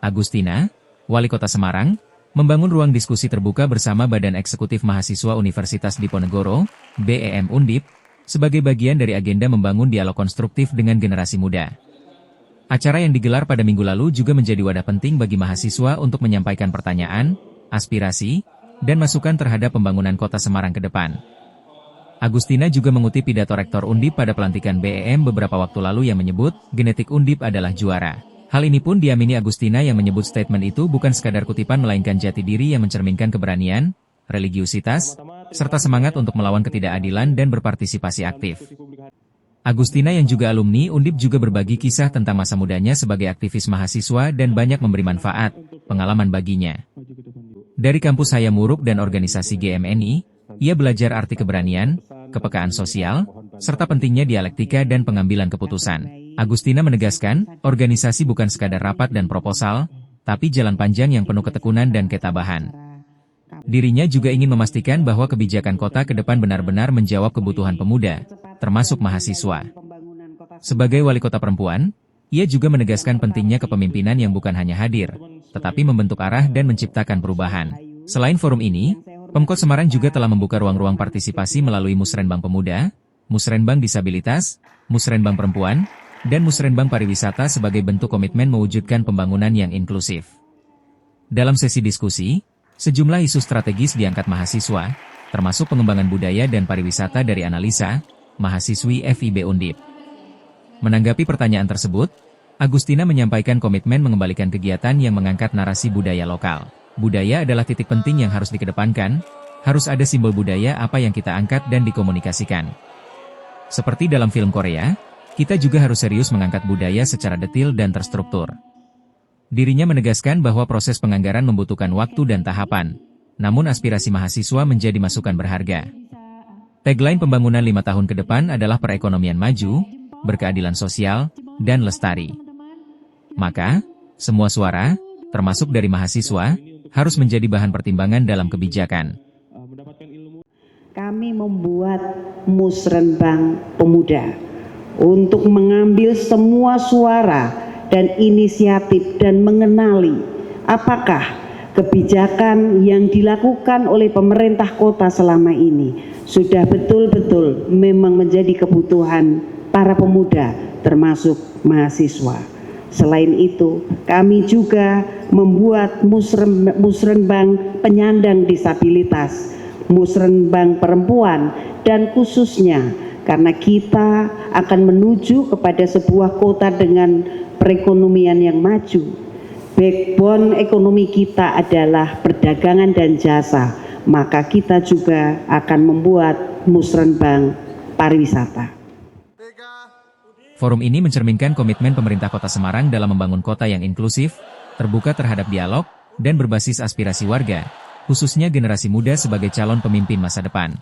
Agustina, Wali Kota Semarang, membangun ruang diskusi terbuka bersama Badan Eksekutif Mahasiswa Universitas Diponegoro, BEM Undip, sebagai bagian dari agenda membangun dialog konstruktif dengan generasi muda. Acara yang digelar pada minggu lalu juga menjadi wadah penting bagi mahasiswa untuk menyampaikan pertanyaan, aspirasi, dan masukan terhadap pembangunan kota Semarang ke depan. Agustina juga mengutip pidato Rektor Undip pada pelantikan BEM beberapa waktu lalu yang menyebut, genetik Undip adalah juara. Hal ini pun diamini Agustina yang menyebut statement itu bukan sekadar kutipan melainkan jati diri yang mencerminkan keberanian, religiusitas, serta semangat untuk melawan ketidakadilan dan berpartisipasi aktif. Agustina yang juga alumni Undip juga berbagi kisah tentang masa mudanya sebagai aktivis mahasiswa dan banyak memberi manfaat, pengalaman baginya. Dari kampus Hayamuruk dan organisasi GMNI, ia belajar arti keberanian, kepekaan sosial, serta pentingnya dialektika dan pengambilan keputusan. Agustina menegaskan, organisasi bukan sekadar rapat dan proposal, tapi jalan panjang yang penuh ketekunan dan ketabahan. Dirinya juga ingin memastikan bahwa kebijakan kota ke depan benar-benar menjawab kebutuhan pemuda, termasuk mahasiswa. Sebagai wali kota perempuan, ia juga menegaskan pentingnya kepemimpinan yang bukan hanya hadir, tetapi membentuk arah dan menciptakan perubahan. Selain forum ini, Pemkot Semarang juga telah membuka ruang-ruang partisipasi melalui Musrenbang Pemuda, Musrenbang Disabilitas, Musrenbang Perempuan, dan Musrenbang Pariwisata sebagai bentuk komitmen mewujudkan pembangunan yang inklusif. Dalam sesi diskusi, sejumlah isu strategis diangkat mahasiswa, termasuk pengembangan budaya dan pariwisata dari analisa, mahasiswi FIB Undip. Menanggapi pertanyaan tersebut, Agustina menyampaikan komitmen mengembalikan kegiatan yang mengangkat narasi budaya lokal. Budaya adalah titik penting yang harus dikedepankan, harus ada simbol budaya apa yang kita angkat dan dikomunikasikan. Seperti dalam film Korea, kita juga harus serius mengangkat budaya secara detil dan terstruktur. Dirinya menegaskan bahwa proses penganggaran membutuhkan waktu dan tahapan, namun aspirasi mahasiswa menjadi masukan berharga. Tagline pembangunan 5 tahun ke depan adalah perekonomian maju, berkeadilan sosial, dan lestari. Maka, semua suara, termasuk dari mahasiswa, harus menjadi bahan pertimbangan dalam kebijakan. Kami membuat Musrenbang Pemuda untuk mengambil semua suara dan inisiatif dan mengenali apakah kebijakan yang dilakukan oleh pemerintah kota selama ini sudah betul-betul memang menjadi kebutuhan para pemuda termasuk mahasiswa. Selain itu, kami juga membuat Musrenbang penyandang disabilitas, Musrenbang perempuan, dan khususnya karena kita akan menuju kepada sebuah kota dengan perekonomian yang maju. Backbone ekonomi kita adalah perdagangan dan jasa, maka kita juga akan membuat Musrenbang pariwisata. Forum ini mencerminkan komitmen pemerintah Kota Semarang dalam membangun kota yang inklusif, terbuka terhadap dialog, dan berbasis aspirasi warga, khususnya generasi muda sebagai calon pemimpin masa depan.